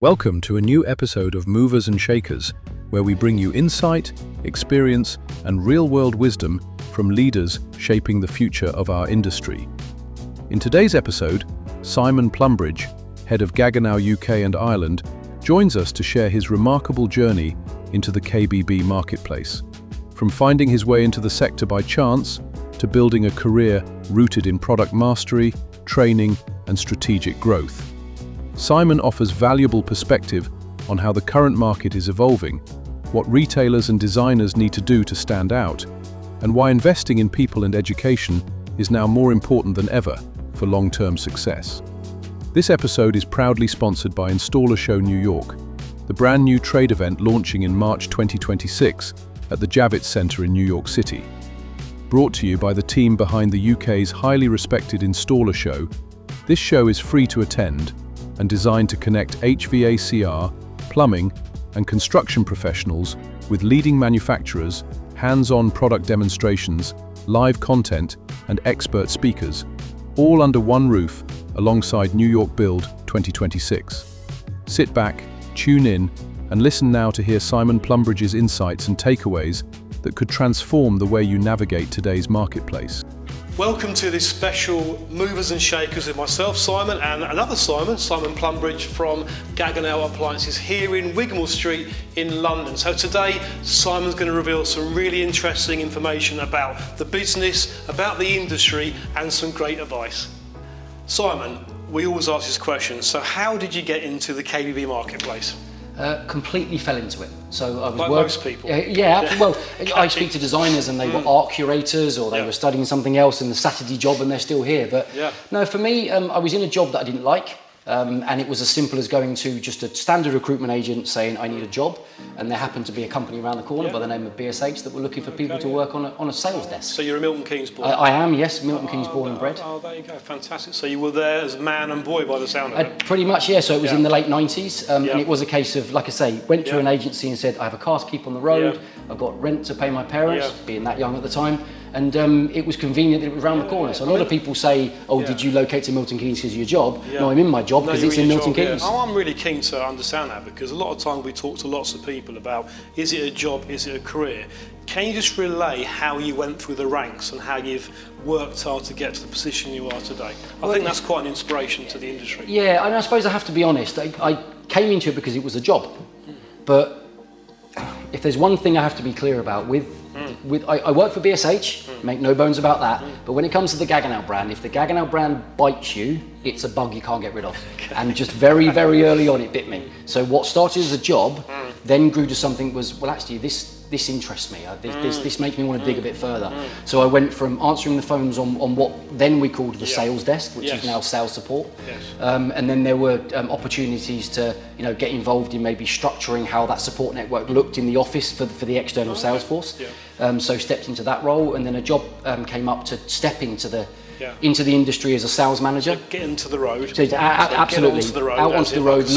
Welcome to a new episode of Movers and Shakers, where we bring you insight, experience, and real-world wisdom from leaders shaping the future of our industry. In today's episode, Simon Plumbridge, head of Gaggenau UK and Ireland, joins us to share his remarkable journey into the KBB marketplace. From finding his way into the sector by chance, to building a career rooted in product mastery, training, and strategic growth. Simon offers valuable perspective on how the current market is evolving, what retailers and designers need to do to stand out, and why investing in people and education is now more important than ever for long-term success. This episode is proudly sponsored by Installer Show New York, the brand new trade event launching in March 2026 at the Javits Center in New York City. Brought to you by the team behind the UK's highly respected Installer Show, this show is free to attend and designed to connect HVACR, plumbing, and construction professionals with leading manufacturers, hands-on product demonstrations, live content, and expert speakers, all under one roof alongside New York Build 2026. Sit back, tune in, and listen now to hear Simon Plumbridge's insights and takeaways that could transform the way you navigate today's marketplace. Welcome to this special Movers and Shakers with myself, Simon, and another Simon Plumbridge from Gaggenau Appliances here in Wigmore Street in London. So today, Simon's going to reveal some really interesting information about the business, about the industry, and some great advice. Simon, we always ask this question, so how did you get into the KBB marketplace? Completely fell into it. So I was like most people. Well, I speak to designers and they were art curators or they were studying something else in the Saturday job and they're still here. But no, for me, I was in a job that I didn't like. And it was as simple as going to just a standard recruitment agent saying I need a job, and there happened to be a company around the corner by the name of BSH that were looking for people to work on a sales desk. So you're a Milton Keynes boy? I am, yes, Milton Keynes born and bred. Oh, there you go, fantastic. So you were there as man and boy by the sound of it? Pretty much, yeah. So it was in the late 90s, and it was a case of, like I say, went to an agency and said, I have a car to keep on the road, I've got rent to pay my parents, being that young at the time, and it was convenient that it was around the corner. So a lot of people say, oh, did you locate to Milton Keynes because of your job? No, I'm in my job because it's in Milton Keynes. Oh, I'm really keen to understand that because a lot of time we talk to lots of people about, is it a job, is it a career? Can you just relay how you went through the ranks and how you've worked hard to get to the position you are today? I think that's quite an inspiration to the industry. Yeah, and I suppose I have to be honest, I came into it because it was a job. But if there's one thing I have to be clear about I work for BSH, make no bones about that, but when it comes to the Gaggenau brand, if the Gaggenau brand bites you, it's a bug you can't get rid of. And just very, very early on it bit me. So what started as a job then grew to something well actually this interests me, this makes me want to dig a bit further. So I went from answering the phones on what then we called the sales desk, which is now sales support, and then there were opportunities to get involved in maybe structuring how that support network looked in the office for the external sales force. So stepped into that role, and then a job came up to step into the industry as a sales manager. So get into the road. So absolutely, out onto the road,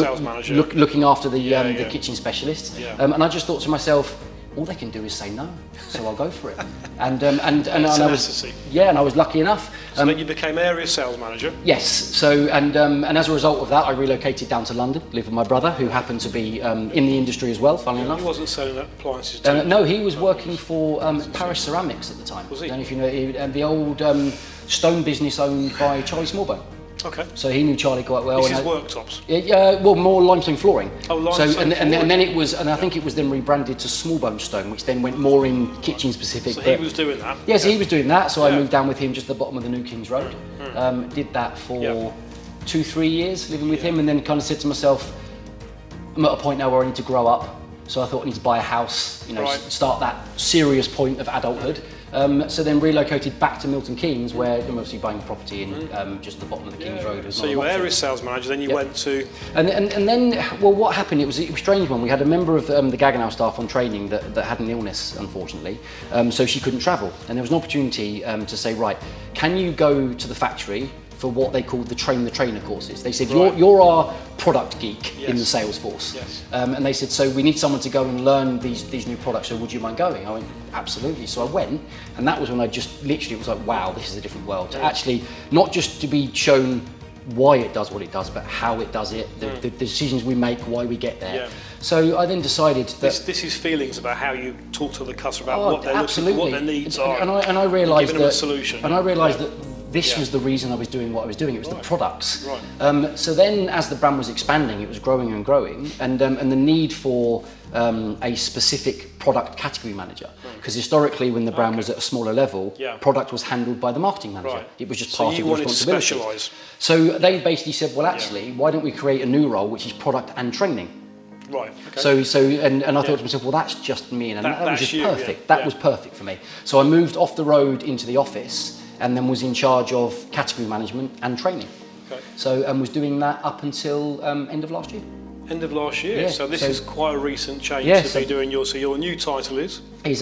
looking after the kitchen specialists. And I just thought to myself, all they can do is say no, so I'll go for it. And I was lucky enough. So then you became area sales manager. Yes. So and as a result of that, I relocated down to London, lived with my brother, who happened to be in the industry as well. Funnily enough. He wasn't selling appliances. No, he was working for Paris Ceramics at the time. Was he? I don't know if you know the old stone business owned by Charlie Smallbone. Okay. So he knew Charlie quite well. This is worktops? Well, more limestone flooring. Oh, limestone flooring. And then it was, and I think it was then rebranded to Smallbone Stone, which then went more in kitchen specific. So he was doing that? Yes, he was doing that, so I moved down with him just at the bottom of the New Kings Road. Did that for 2-3 years, living with him, and then kind of said to myself, I'm at a point now where I need to grow up, so I thought I need to buy a house, start that serious point of adulthood. So then relocated back to Milton Keynes, where I'm obviously buying a property in just the bottom of the Kings Road. So you were area sales manager, then you went to... And then, well, what happened, it was a strange one. We had a member of the Gaggenau staff on training that had an illness, unfortunately, so she couldn't travel. And there was an opportunity to say, right, can you go to the factory for what they called the train the trainer courses. They said, you're our product geek in the sales force. And they said, so we need someone to go and learn these new products, so would you mind going? I went, absolutely. So I went, and that was when I just literally was like, wow, this is a different world. To actually, not just to be shown why it does what it does, but how it does it, the decisions we make, why we get there. Yeah. So I then decided that This is feelings about how you talk to the customer about what they're absolutely. looking for, what their needs are, and I realised giving them a solution. And I realised that this was the reason I was doing what I was doing. It was the products. Right. So then, as the brand was expanding, it was growing and growing, and the need for a specific product category manager. Because historically, when the brand was at a smaller level, product was handled by the marketing manager. Right. It was just So part you of the wanted to responsibility. specialise. So they basically said, well, actually, why don't we create a new role, which is product and training? Right. Okay. So and I thought to myself, well, that's just me, and that was just you, perfect. yeah. That was perfect for me. So I moved off the road into the office, and then was in charge of category management and training. Okay. So was doing that up until end of last year. End of last year. Yeah, So this so- is quite a recent change Yeah, to be doing your. So your new title is Is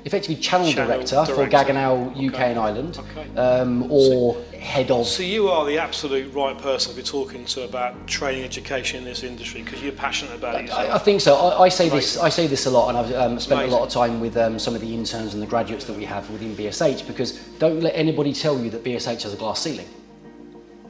effectively channel director for director. Gaggenau UK and Ireland, Okay. or head of. So you are the absolute right person to be talking to about training education in this industry because you're passionate about it yourself. I think so. I say this. I say this a lot, and I've spent Amazing. a lot of time with some of the interns and the graduates that we have within BSH. Because don't let anybody tell you that BSH has a glass ceiling.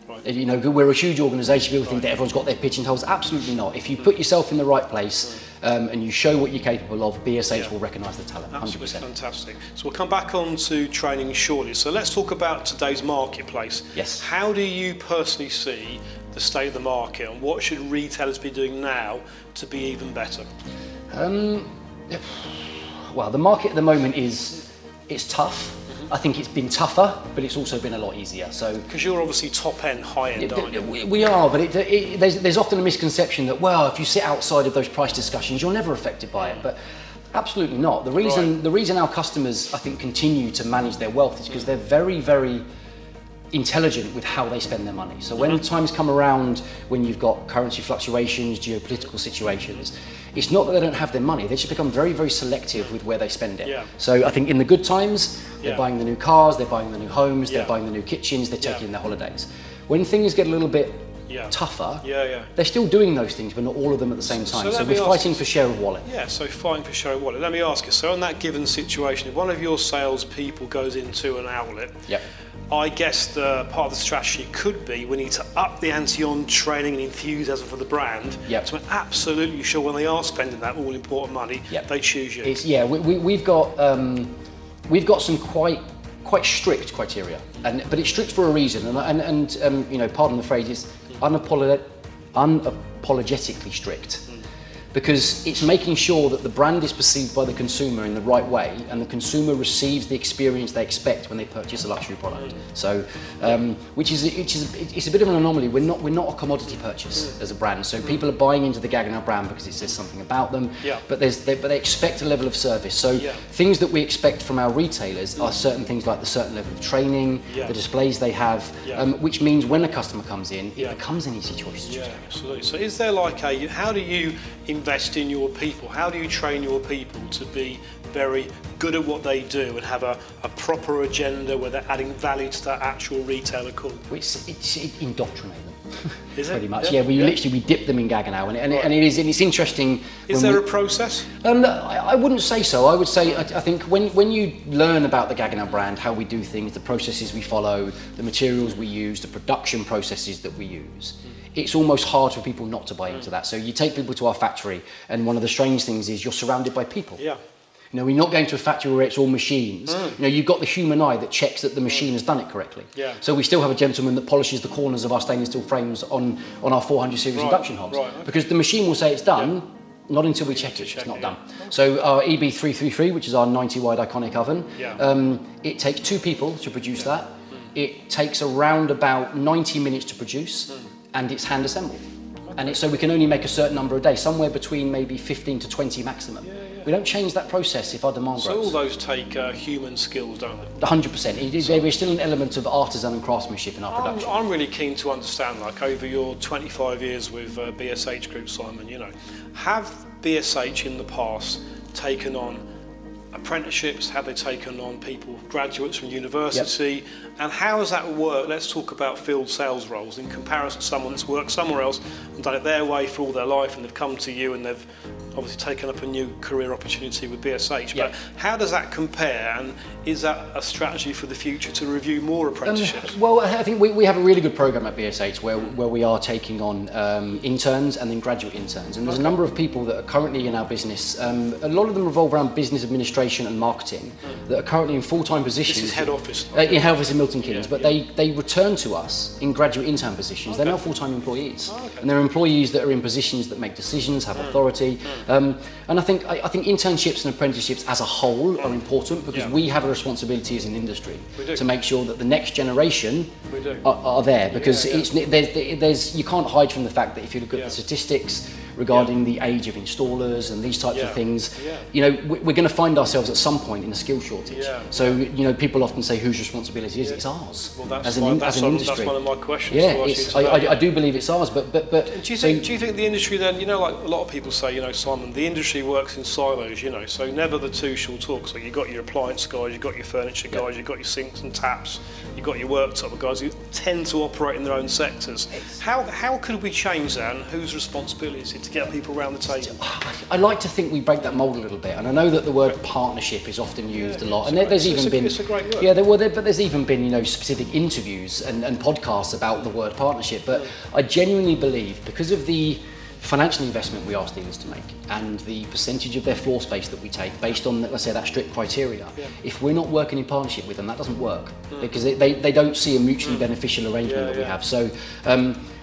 Right. You know, we're a huge organisation. People think that everyone's got their pigeonholes. Absolutely not. If you put yourself in the right place and you show what you're capable of, BSH will recognise the talent. 100%. Absolutely fantastic. So we'll come back on to training shortly. So let's talk about today's marketplace. Yes. How do you personally see the state of the market, and what should retailers be doing now to be even better? Well, the market at the moment it's tough. I think it's been tougher, but it's also been a lot easier. So Because you're obviously top end, high end, aren't you? we are, but there's often a misconception that, well, if you sit outside of those price discussions, you're never affected by it. But absolutely not. The reason our customers, I think, continue to manage their wealth is because they're very, very intelligent with how they spend their money. So when times come around, when you've got currency fluctuations, geopolitical situations, it's not that they don't have their money, they just become very, very selective with where they spend it. Yeah. So I think in the good times, they're buying the new cars, they're buying the new homes, Yeah. they're buying the new kitchens, they're taking their holidays. When things get a little bit tougher, they're still doing those things, but not all of them at the same time. So let me we're ask fighting you- for share of wallet. Yeah, so fighting for share of wallet. Let me ask you, so in that given situation, if one of your salespeople goes into an outlet, Yep. I guess the part of the strategy could be we need to up the ante on training and enthusiasm for the brand Yep. to make absolutely sure when they are spending that all important money, Yep. they choose you. We've got some quite strict criteria, but it's strict for a reason, and you know, pardon the phrase, it's unapologetically strict. Because it's making sure that the brand is perceived by the consumer in the right way, and the consumer receives the experience they expect when they purchase a luxury product. So, which is it's a bit of an anomaly. We're not a commodity purchase as a brand. So people are buying into the Gaggenau brand because it says something about them. Yeah. But they expect a level of service. So things that we expect from our retailers are certain things like the certain level of training, the displays they have, which means when a customer comes in, it becomes an easy choice to choose. Yeah, absolutely. So is there like how do you invest in your people? How do you train your people to be very good at what they do and have a proper agenda where they're adding value to that actual retailer call? It's indoctrinate them. Is it? Pretty much, we dip them in Gaggenau, and it's interesting. Is there a process? I wouldn't say so. I would say I think when you learn about the Gaggenau brand, how we do things, the processes we follow, the materials we use, the production processes that we use, it's almost hard for people not to buy into that. So you take people to our factory, and one of the strange things is you're surrounded by people. Yeah. You know, we're not going to a factory where it's all machines. You know, you've got the human eye that checks that the machine has done it correctly. Yeah. So we still have a gentleman that polishes the corners of our stainless steel frames on our 400 series induction hobs. Right, okay. Because the machine will say it's done, not until we check it, it's not done. So our EB333, which is our 90 wide iconic oven, it takes 2 people to produce that. It takes around about 90 minutes to produce, and it's hand assembled. And so we can only make a certain number a day, somewhere between maybe 15 to 20 maximum. We don't change that process if our demand So grows. all those take human skills, don't they? 100%. There is still an element of artisan and craftsmanship in our production. I'm really keen to understand, like over your 25 years with BSH Group, Simon, you know, have BSH in the past taken on apprenticeships? Have they taken on people, graduates from university? Yep. And how does that work? Let's talk about field sales roles in comparison to someone that's worked somewhere else and done it their way for all their life, and they've come to you and they've obviously taken up a new career opportunity with BSH. Yeah. But how does that compare, and is that a strategy for the future to review more apprenticeships? Well, I think we have a really good program at BSH where we are taking on interns and then graduate interns. And there's a number of people that are currently in our business. A lot of them revolve around business administration and marketing that are currently in full-time positions. This is head office. In head office in Milton Keynes, but they return to us in graduate intern positions. They're now full-time employees, and they're employees that are in positions that make decisions, have authority. And I think internships and apprenticeships as a whole are important because we have a responsibility as an industry to make sure that the next generation are there, because there's you can't hide from the fact that if you look at the statistics regarding the age of installers and these types of things, you know, we're going to find ourselves at some point in a skill shortage. So, you know, people often say whose responsibility is it? It's ours. Well, as an industry. That's one of my questions. I do believe it's ours, but do you think the industry then, you know, like a lot of people say, you know, Simon, the industry works in silos, you know, so never the two shall talk. So you've got your appliance guys, you've got your furniture guys, you've got your sinks and taps, you've got your worktop guys who tend to operate in their own sectors. How could we change that, and whose responsibility is it to get people around the table? I like to think we break that mould a little bit, and I know that the word partnership is often used a lot, and there's even been it's a great word. but there's even been, you know, specific interviews and podcasts about the word partnership. But I genuinely believe, because of the financial investment we ask dealers to make and the percentage of their floor space that we take based on, let's say, that strict criteria, if we're not working in partnership with them, that doesn't work, because they don't see a mutually beneficial arrangement that we have. So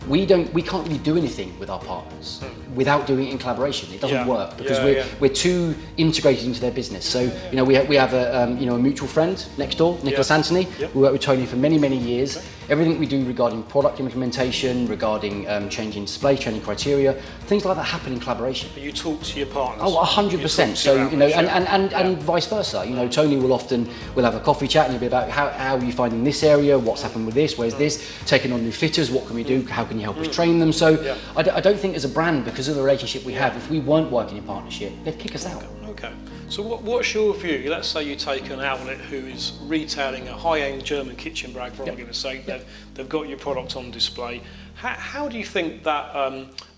we can't really do anything with our partners without doing it in collaboration. It doesn't work because we're too integrated into their business. So you know, we have a a mutual friend next door, Nicholas Anthony. We worked with Tony for many years. Everything we do regarding product implementation, regarding changing display, changing criteria, things like that happen in collaboration. But you talk to your partners. Oh, 100%. So you know, and vice versa. You know, Tony we'll have a coffee chat and it'll be about how are you finding this area, what's happened with this, where's this, taking on new fitters, what can we do, how can you help us train them? So I don't think as a brand, because of the relationship we have, if we weren't working in partnership, they'd kick us out. Okay. So what's your view? Let's say you take an outlet who is retailing a high-end German kitchen brag, for argument's sake. They've got your product on display. How do you think that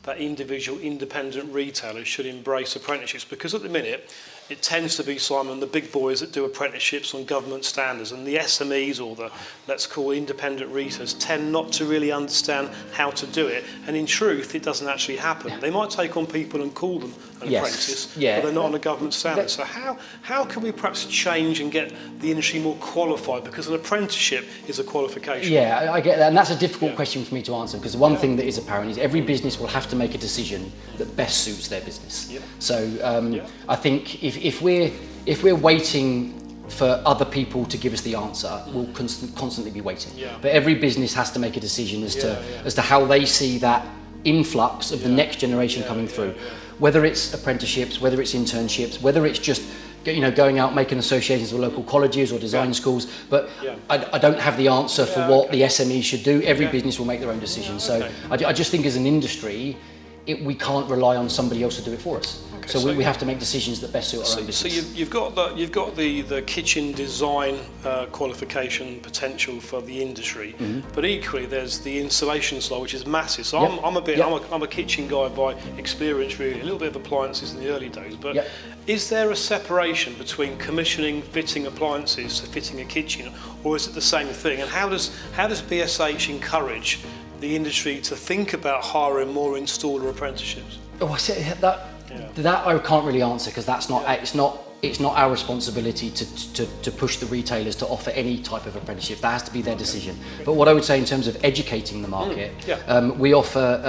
that individual independent retailer should embrace apprenticeships? Because at the minute, it tends to be, Simon, the big boys that do apprenticeships on government standards, and the SMEs, or the, let's call independent retailers, tend not to really understand how to do it, and in truth it doesn't actually happen. They might take on people and call them an apprentice, but they're not on a government standard. So how can we perhaps change and get the industry more qualified, because an apprenticeship is a qualification? Yeah, I get that, and that's a difficult question for me to answer, because the one thing that is apparent is every business will have to make a decision that best suits their business. So I think if we're waiting for other people to give us the answer, we'll constantly be waiting. But every business has to make a decision as to how they see that influx of the next generation coming through. Whether it's apprenticeships, whether it's internships, whether it's just going out making associations with local colleges or design schools, but I don't have the answer for what the SMEs should do. Every business will make their own decisions. So I just think as an industry, we can't rely on somebody else to do it for us. So we have to make decisions that best suit our own business. So you've got the kitchen design qualification potential for the industry, but equally there's the installation side, which is massive. So I'm a kitchen guy by experience, really, a little bit of appliances in the early days. But is there a separation between commissioning, fitting appliances to fitting a kitchen, or is it the same thing? And how does BSH encourage the industry to think about hiring more installer apprenticeships? Oh, I see that I can't really answer, because that's not it's not our responsibility to push the retailers to offer any type of apprenticeship. That has to be their decision. But what I would say in terms of educating the market, we offer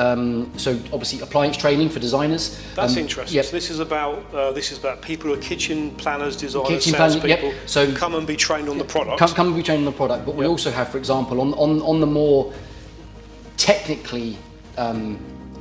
so obviously appliance training for designers. That's interesting. So this is about people who are kitchen planners, designers, salespeople. So come and be trained on the product. Come and be trained on the product. But we also have, for example, on the more technically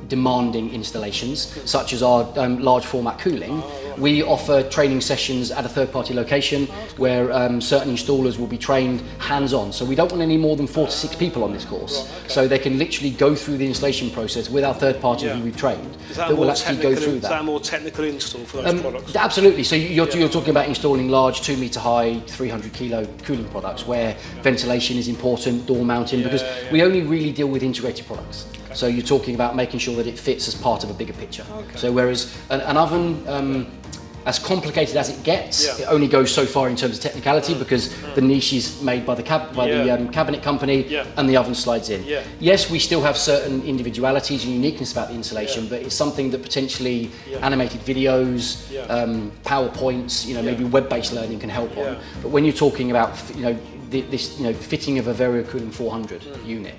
demanding installations, such as our large format cooling, we offer training sessions at a third-party location where certain installers will be trained hands-on. So we don't want any more than 4 to 6 people on this course. So they can literally go through the installation process with our third party who we've trained. That will actually go through that. Is that a more technical install for those products? Absolutely. So you're talking about installing large 2 metre high, 300 kilo cooling products where ventilation is important, door mounting, because we only really deal with integrated products. So you're talking about making sure that it fits as part of a bigger picture. Okay. So whereas an oven, as complicated as it gets, it only goes so far in terms of technicality because the niche is made by the cabinet company and the oven slides in. Yeah. Yes, we still have certain individualities and uniqueness about the installation, but it's something that potentially animated videos, PowerPoints, maybe web-based learning can help on. But when you're talking about, this fitting of a Variocool 400 unit,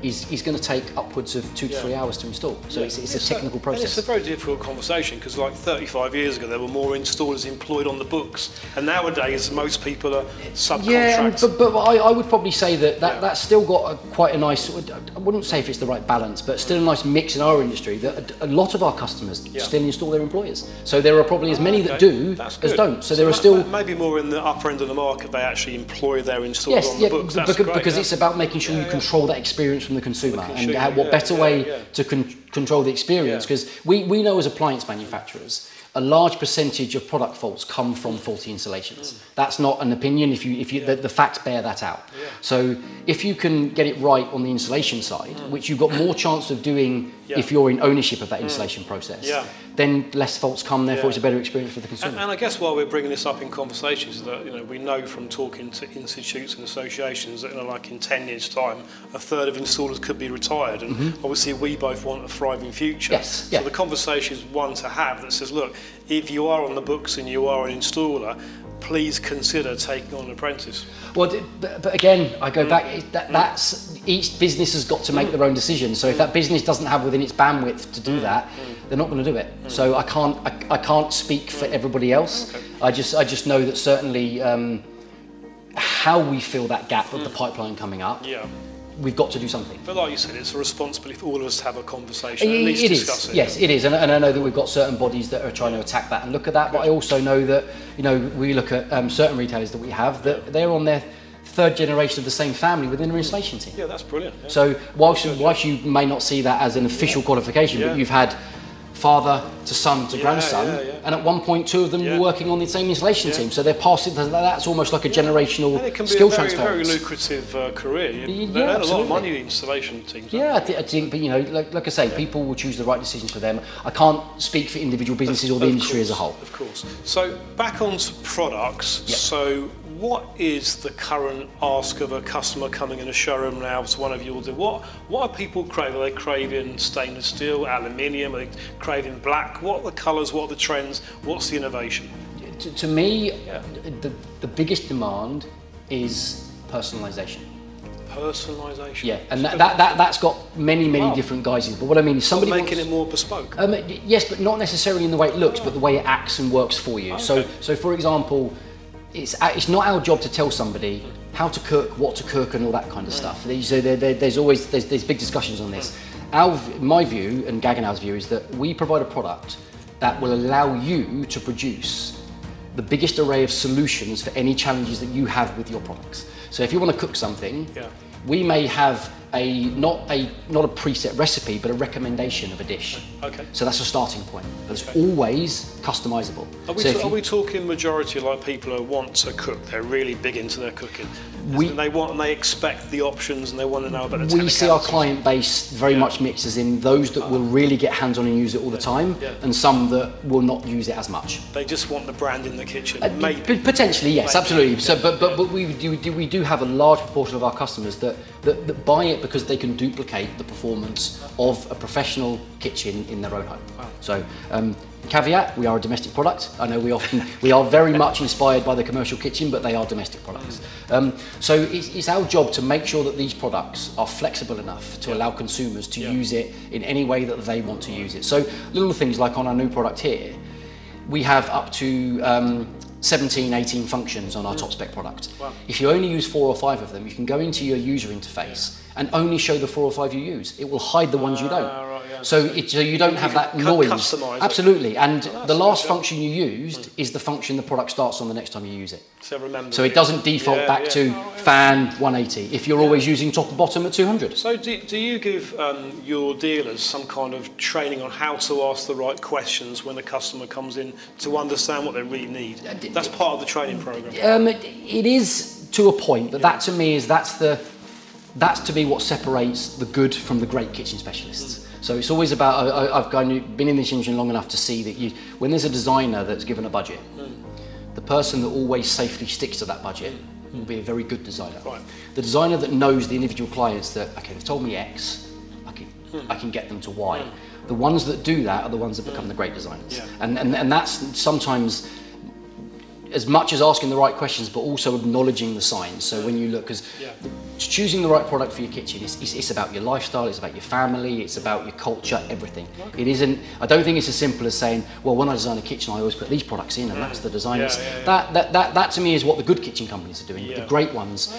is going to take upwards of 2 to 3 hours to install. So it's a technical process. And it's a very difficult conversation because like 35 years ago there were more installers employed on the books, and nowadays most people are subcontractors. Yeah, but I would probably say that's still got quite a nice, I wouldn't say if it's the right balance, but still a nice mix in our industry that a lot of our customers still install their employers. So there are probably as many that do as don't. So there are still... Maybe more in the upper end of the market they actually employ their installers on the books. That's great, because it's about making sure you control that experience from the consumer, and what better way to control the experience, because we know as appliance manufacturers a large percentage of product faults come from faulty installations. That's not an opinion, the facts bear that out. So if you can get it right on the installation side, which you've got more chance of doing if you're in ownership of that installation process, then less faults come, therefore it's a better experience for the consumer. And I guess why we're bringing this up in conversations is that we know from talking to institutes and associations that like in 10 years' time, a third of installers could be retired, and obviously we both want a thriving future. So the conversation is one to have that says, look, if you are on the books and you are an installer, please consider taking on an apprentice. Well, but again, I go back, that's each business has got to make their own decisions. So if that business doesn't have within its bandwidth to do that, they're not going to do it. So I can't speak for everybody else. I just know that certainly how we fill that gap of the pipeline coming up, we've got to do something. But like you said, it's a responsibility for all of us to have a conversation, at least discuss it. Yes, it is. And I know that we've got certain bodies that are trying to attack that and look at that, but I also know that, we look at certain retailers that we have, that they're on their third generation of the same family within their installation team. Yeah, that's brilliant. So whilst you may not see that as an official qualification, but you've had father to son to grandson, and at one point 2 of them were working on the same installation team, so they're passing. That's almost like a generational skill transfer. And it can be a very lucrative career. They earn a lot of money, the installation teams. I think, but like I say, people will choose the right decisions for them. I can't speak for individual businesses or the industry as a whole. Of course. So back onto products. So what is the current ask of a customer coming in a showroom now to one of your? What are people craving? Are they craving stainless steel, aluminium? Are they craving black? What are the colours? What are the trends? What's the innovation? To me, the biggest demand is personalisation. Personalisation. Yeah, and that's got many different guises. But what I mean is somebody making it more bespoke. Yes, but not necessarily in the way it looks, but the way it acts and works for you. So for example, it's not our job to tell somebody how to cook, what to cook, and all that kind of stuff. So there's always big discussions on this. My view and Gaggenau's view is that we provide a product that will allow you to produce the biggest array of solutions for any challenges that you have with your products. So if you want to cook something, we may have not a preset recipe, but a recommendation of a dish. So that's a starting point. But it's always customizable. Are we talking majority like people who want to cook? They're really big into their cooking. They expect the options and they want to know about the technicalities. We see our client base very much mixes in those that will really get hands-on and use it all the time, and some that will not use it as much. They just want the brand in the kitchen. Potentially, yes, absolutely. So, but we do have a large proportion of our customers that buy it because they can duplicate the performance of a professional kitchen in their own home. So, caveat: we are a domestic product. I know we are very much inspired by the commercial kitchen, but they are domestic products. So it's our job to make sure that these products are flexible enough to allow consumers to use it in any way that they want to use it. So little things like on our new product here, we have up to 17, 18 functions on our top spec product. If you only use 4 or 5 of them, you can go into your user interface and only show the 4 or 5 you use. It will hide the ones you don't. So you don't have that noise. Absolutely. And the last function you used is the function the product starts on the next time you use it. So it doesn't default back to fan 180 if you're always using top and bottom at 200. So do you give your dealers some kind of training on how to ask the right questions when the customer comes in to understand what they really need? That's part of the training program. It is to a point, but that to me is that's that's to me what separates the good from the great kitchen specialists. So it's always about, I've been in this industry long enough to see that when there's a designer that's given a budget, the person that always safely sticks to that budget will be a very good designer. Right. The designer that knows the individual clients that, okay, they've told me X, I can get them to Y. The ones that do that are the ones that become the great designers. Yeah. And that's sometimes as much as asking the right questions, but also acknowledging the signs. So when you look, because choosing the right product for your kitchen, it's about your lifestyle, it's about your family, it's about your culture, everything. Okay. It isn't, I don't think it's as simple as saying, well, when I design a kitchen, I always put these products in, and that's the designers. That to me is what the good kitchen companies are doing. But the great ones,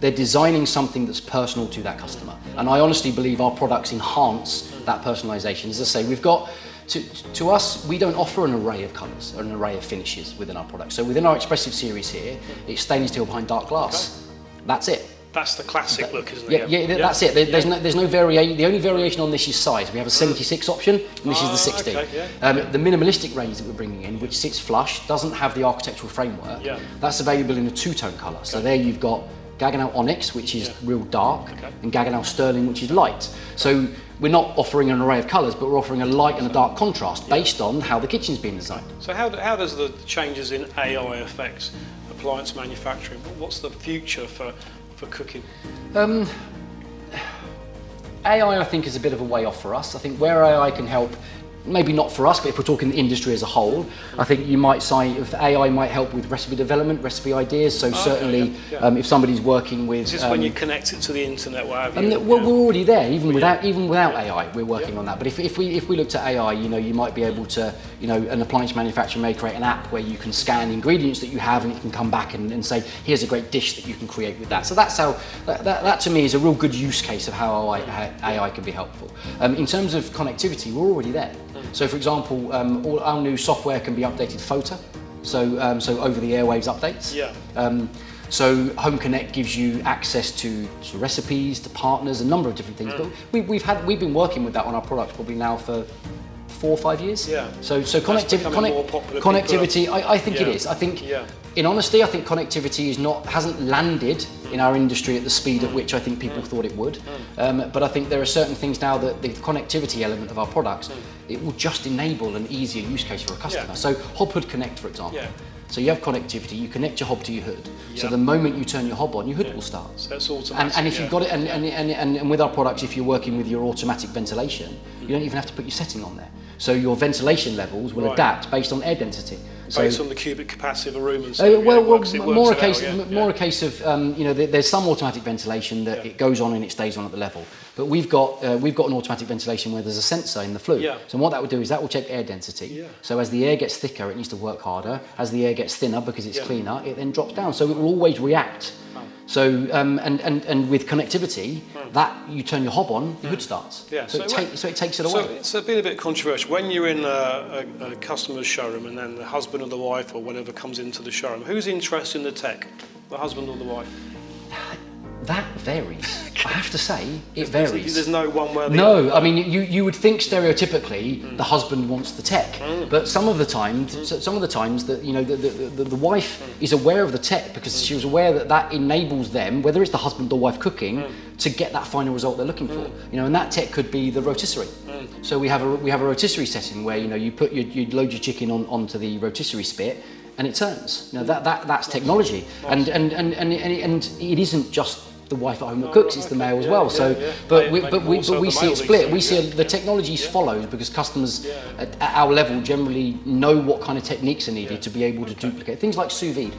they're designing something that's personal to that customer. And I honestly believe our products enhance that personalization. As I say, we've got, to us, we don't offer an array of colours or an array of finishes within our products. So within our Expressive series here, it's stainless steel behind dark glass. Okay. That's it. That's the classic look, isn't it? Yeah, that's it. There's no variation. The only variation on this is size. We have a 76 option, and this is the 60. Okay, the minimalistic range that we're bringing in, which sits flush, doesn't have the architectural framework. That's available in a two-tone colour. So there you've got Gaggenau Onyx, which is real dark, and Gaggenau Sterling, which is light. So we're not offering an array of colours, but we're offering a light and a dark contrast based on how the kitchen's been designed. So how does the changes in AI affect appliance manufacturing? What's the future for cooking? AI, I think, is a bit of a way off for us. I think where AI can help, maybe not for us, but if we're talking the industry as a whole, I think you might say if AI might help with recipe development, recipe ideas. So certainly, if somebody's working with, is this when you connect it to the internet, what have you? Well, we're already there, even without AI, we're working on that. But if we looked at AI, you might be able to, an appliance manufacturer may create an app where you can scan the ingredients that you have, and it can come back and say, here's a great dish that you can create with that. So that's how that to me is a real good use case of how AI can be helpful. In terms of connectivity, we're already there. So, for example, all our new software can be updated photo, so over the airwaves updates. So Home Connect gives you access to recipes, to partners, a number of different things. But we've been working with that on our product probably now for 4 or 5 years. So connectivity, I think it is. I think, in honesty, I think connectivity hasn't landed in our industry at the speed at which I think people thought it would. But I think there are certain things now that the connectivity element of our products, it will just enable an easier use case for a customer. So Hob Hood Connect, for example. So you have connectivity, you connect your hob to your hood. So the moment you turn your hob on, your hood will start. So it's automatic. And if you've got it, and with our products, if you're working with your automatic ventilation, you don't even have to put your setting on there. So your ventilation levels will adapt based on air density. Based on the cubic capacity of a room and stuff. More a case of there's some automatic ventilation that it goes on and it stays on at the level. But we've got an automatic ventilation where there's a sensor in the flue. So what that will do is that will check air density. So as the air gets thicker, it needs to work harder. As the air gets thinner, because it's cleaner, it then drops down. So it will always react. So and with connectivity, that you turn your hob on, the hood starts. So it takes it away. So it's been a bit controversial. When you're in a customer's showroom and then the husband or the wife or whatever comes into the showroom, who's interested in the tech? The husband or the wife? That varies. I have to say, it varies. There's no one where. No, I mean you would think stereotypically the husband wants the tech, but some of the times that the wife is aware of the tech because she was aware that enables them, whether it's the husband or wife cooking, to get that final result they're looking for. And that tech could be the rotisserie. So we have a rotisserie setting where you load your chicken onto the rotisserie spit. And it turns. That's technology, and it isn't just the wife at home that cooks; it's the male as well. But we see it split. We see the technology follows because customers at our level generally know what kind of techniques are needed to be able to duplicate things like sous vide.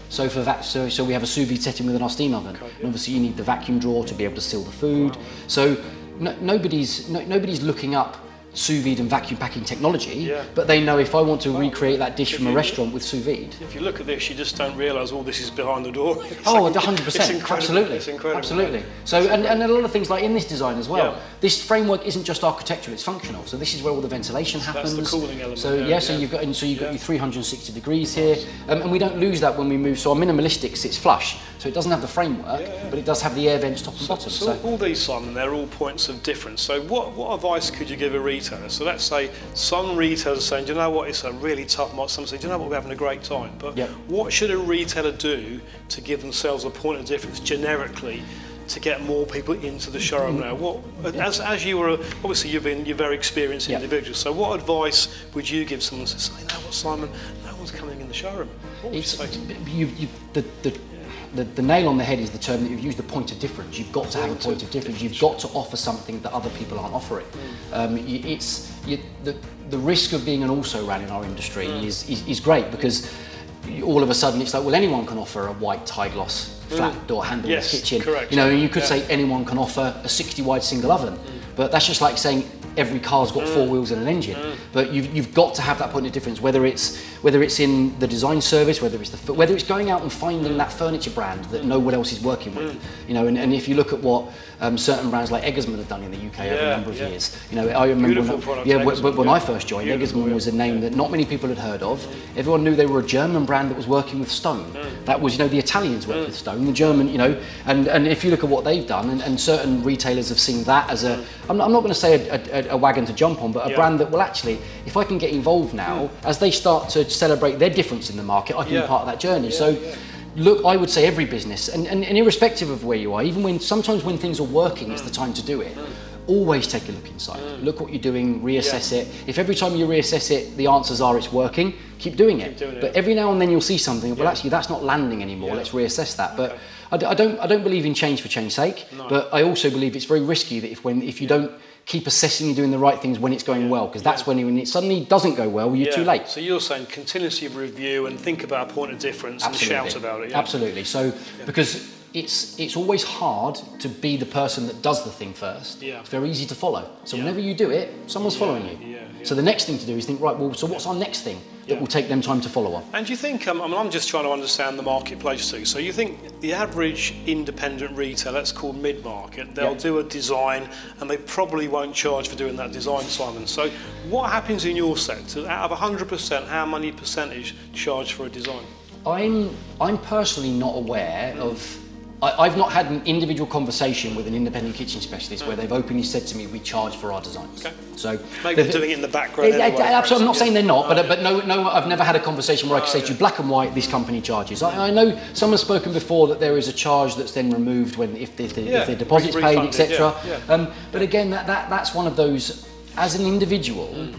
So for that, so we have a sous vide setting within our steam oven. And obviously, you need the vacuum drawer to be able to seal the food. So nobody's looking up sous vide and vacuum packing technology, but they know if I want to recreate that dish from a restaurant with sous vide. If you look at this, you just don't realise all this is behind the door. 100%. Absolutely. It's incredible. Absolutely. So, and a lot of things like in this design as well, this framework isn't just architectural, it's functional. So this is where all the ventilation happens. That's the cooling element. So so you've got your 360 degrees here, and we don't lose that when we move. So our minimalistic sits flush. So it doesn't have the framework, but it does have the air vents top and bottom. So all these, Simon, they're all points of difference. So what advice could you give a retailer? So let's say some retailers are saying, do you know what, it's a really tough market. Some say, do you know what, we're having a great time. But what should a retailer do to give themselves a point of difference generically to get more people into the showroom now? What, as you were, obviously you're very experienced individual, so what advice would you give someone to say, you know what, Simon, no one's coming in the showroom? What would you say to them? The nail on the head is the term that you've used, the point of difference. You've got to have a point of difference. You've got to offer something that other people aren't offering. The risk of being an also-ran in our industry is great, because all of a sudden it's like, well, anyone can offer a white tie gloss flat door handleless kitchen. Correct. You know, you could say anyone can offer a 60 wide single oven, but that's just like saying every car's got four wheels and an engine. But you've got to have that point of difference, whether it's in the design service, whether it's going out and finding that furniture brand that no one else is working with. You know, and if you look at what certain brands like Eggersman have done in the UK over a number of years. You know, I remember when I first joined, Eggersman was a name that not many people had heard of. Everyone knew they were a German brand that was working with stone. That was, you know, the Italians worked with stone, the German, you know, and if you look at what they've done, and certain retailers have seen that as I'm not going to say a wagon to jump on, but a brand that, well, actually, if I can get involved now, as they start to celebrate their difference in the market, I can be part of that journey. Look, I would say every business, and irrespective of where you are, even sometimes when things are working, it's the time to do it. Always take a look inside. Look what you're doing, reassess it. If every time you reassess it, the answers are it's working, keep doing it. But every now and then you'll see something, well, actually, that's not landing anymore. Let's reassess that. But I don't believe in change for change's sake. But I also believe it's very risky that if you don't keep assessing you're doing the right things when it's going well, because that's when it suddenly doesn't go well, you're too late. So you're saying continuously review and think about a point of difference and shout about it. Absolutely. So because it's always hard to be the person that does the thing first. It's very easy to follow. So whenever you do it, someone's following you. So the next thing to do is think, right, well, so what's our next thing that will take them time to follow up? And do you think, I'm just trying to understand the marketplace too, so you think the average independent retailer, that's called mid-market, they'll do a design and they probably won't charge for doing that design, Simon. So what happens in your sector? Out of 100%, how many percentage charge for a design? I'm personally not aware of... I've not had an individual conversation with an independent kitchen specialist where they've openly said to me, we charge for our designs. Okay. So maybe they're doing it in the background anyway. Absolutely, I'm not saying they're not, but no, I've never had a conversation where I can say to you, black and white, this company charges. I know someone's spoken before that there is a charge that's then removed if the deposit's paid, etc. But again, that's one of those, as an individual,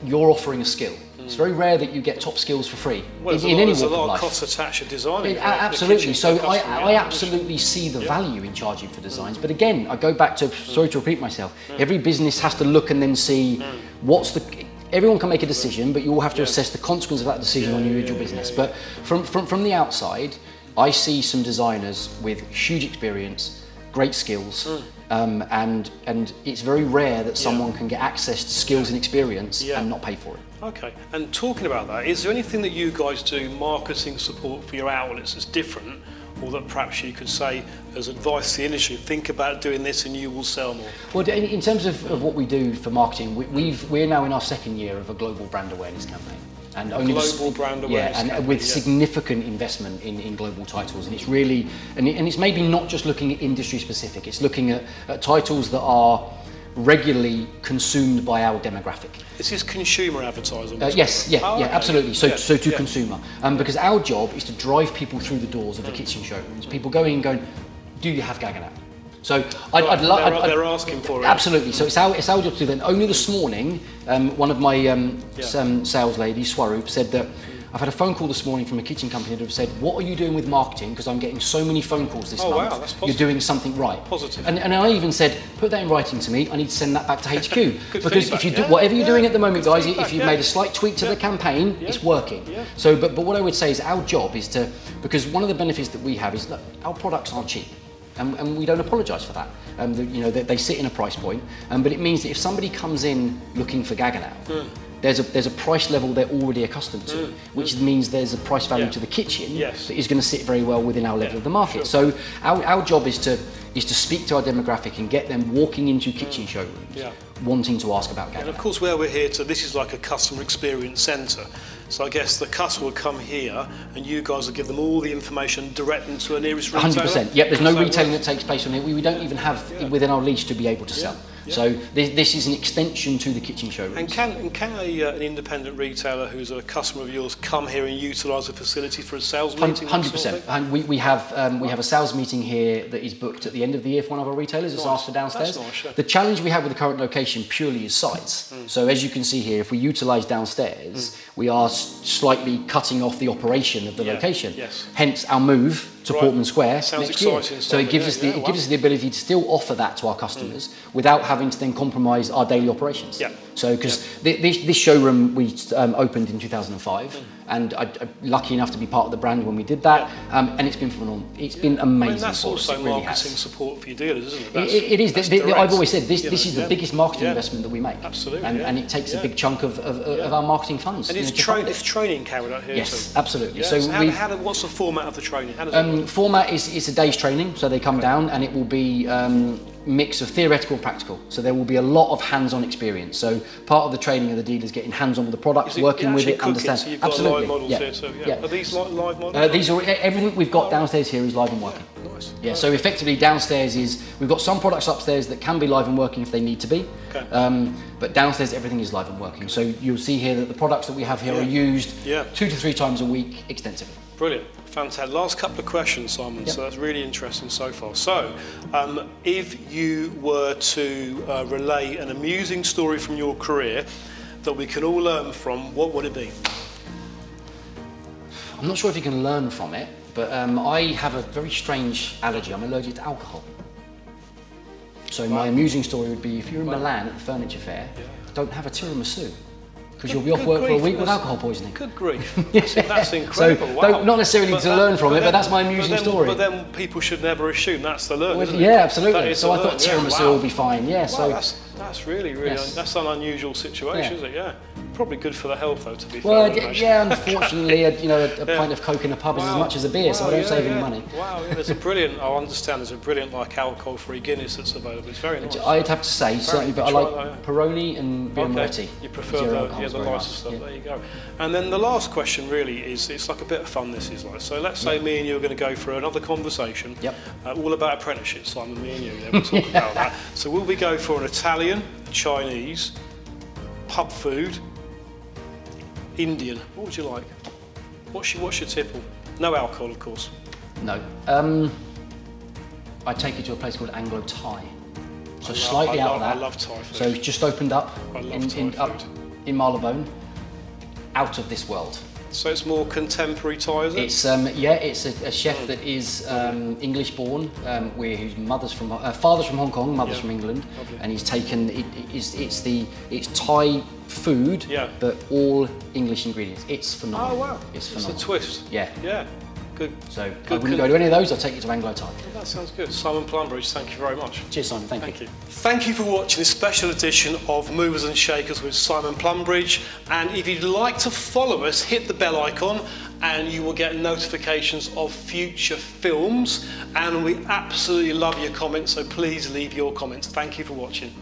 you're offering a skill. It's very rare that you get top skills for free in any walk of life. There's a lot of costs attached to designing. Absolutely. So I absolutely see the value in charging for designs. But again, I go back to, sorry to repeat myself, every business has to look and then see everyone can make a decision, but you all have to assess the consequence of that decision on your individual business. But from the outside, I see some designers with huge experience, great skills, and it's very rare that someone can get access to skills and experience and not pay for it. Okay, and talking about that, is there anything that you guys do, marketing support for your outlets, that's different, or that perhaps you could say as advice to the industry, think about doing this and you will sell more? Well, in terms of what we do for marketing, we're now in our second year of a global brand awareness campaign. And only global brand awareness and with significant investment in global titles, and it's really, and it's maybe not just looking at industry specific, it's looking at titles that are regularly consumed by our demographic. This is consumer advertising. Yes, absolutely. So to consumer, because our job is to drive people through the doors of the kitchen showrooms. People going and going, do you have Gaggenau? So I'd love. They're asking for it. Absolutely. So it's our job to do that. Only this morning, one of my sales ladies, Swaroop, said that I've had a phone call this morning from a kitchen company that have said, what are you doing with marketing? Because I'm getting so many phone calls this month. Wow, that's positive. You're doing something right. Positive. And I even said, put that in writing to me. I need to send that back to HQ. Because feedback, if you do whatever you're doing at the moment, guys, if you've made a slight tweak to the campaign, it's working. So, but what I would say is our job is to, because one of the benefits that we have is that our products aren't cheap. And we don't apologise for that. They sit in a price point, but it means that if somebody comes in looking for Gaggenau, there's a price level they're already accustomed to, which means there's a price value to the kitchen that is going to sit very well within our level of the market. Sure. So our job is to is to speak to our demographic and get them walking into kitchen showrooms, wanting to ask about Gaggenau. And of course, where we're here, this is like a customer experience centre. So I guess the customer will come here and you guys will give them all the information direct into a nearest retailer? 100%. Yep, there's no retailing that takes place on here. We don't even have within our lease to be able to sell. So this is an extension to the kitchen showroom. And can an independent retailer who's a customer of yours come here and utilise the facility for a sales meeting? 100%. And we have a sales meeting here that is booked at the end of the year for one of our retailers. It's asked for downstairs. That's nice, The challenge we have with the current location purely is size. So as you can see here, if we utilise downstairs, we are slightly cutting off the operation of the location. Hence our move to Portman Square next year. So it gives us the ability to still offer that to our customers without having to then compromise our daily operations. So because this showroom we opened in 2005, and I'm lucky enough to be part of the brand when we did that, and it's been phenomenal. It's been amazing. And that's also really marketing support for your dealers, isn't it? It is. I've always said this is the biggest marketing investment that we make. Absolutely. And it takes a big chunk of our marketing funds. And it's training carried out here yes, too? absolutely. Yeah. So what's the format of the training? How does it work? Format is a day's training, so they come down and it will be mix of theoretical and practical. So there will be a lot of hands-on experience. So part of the training of the dealers getting hands-on with the product, working with it, understand. So you've got live models here too. Are these live models? These are everything we've got downstairs here is live and working. Nice. Yeah. So effectively downstairs we've got some products upstairs that can be live and working if they need to be. But downstairs everything is live and working. So you'll see here that the products that we have here are used 2 to 3 times a week extensively. Brilliant. Fantastic. Last couple of questions, Simon. So that's really interesting so far. So, if you were to relay an amusing story from your career that we can all learn from, what would it be? I'm not sure if you can learn from it, but I have a very strange allergy. I'm allergic to alcohol. So my amusing story would be if you're in Milan at the furniture fair, don't have a tiramisu. Because you'll be off work for a week with alcohol poisoning. Good grief. That's incredible. So not necessarily to learn from it, but that's my amusing story. But then people should never assume that's the learn, isn't it? Yeah, absolutely. So I thought tiramisu will be fine. Yeah. So that's really that's an unusual situation, isn't it? Yeah. Probably good for the health, though, to be fair. Well, yeah. Unfortunately, a pint of Coke in a pub is as much as a beer, so I don't save any money. Wow. There's a brilliant. I understand. There's a brilliant alcohol-free Guinness that's available. It's very nice. I'd have to say certainly, but I like Peroni and Via Moretti. You prefer the lighter stuff. There you go. And then the last question really is, it's like a bit of fun. This is like, so let's say me and you are going to go through another conversation. All about apprenticeships, Simon. Me and you. We'll talk about that. So will we go for an Italian, Chinese, pub food, Indian? What would you like? What's your tipple? No alcohol, of course. No. I take you to a place called Anglo-Thai. So slightly out of that. I love Thai food. So it's just opened up up in Marylebone. Out of this world. So it's more contemporary Thai, is it? It's a chef that is English born, whose father's from Hong Kong, mother's from England, and he's taken it's Thai food, but all English ingredients. It's phenomenal. Oh wow! It's phenomenal. It's a twist. Yeah. Good. So I wouldn't go to any of those. I'll take you to Anglo-Thai. That sounds good. Simon Plumbridge, thank you very much. Cheers, Simon. Thank you. Thank you for watching this special edition of Movers and Shakers with Simon Plumbridge. And if you'd like to follow us, hit the bell icon and you will get notifications of future films. And we absolutely love your comments, so please leave your comments. Thank you for watching.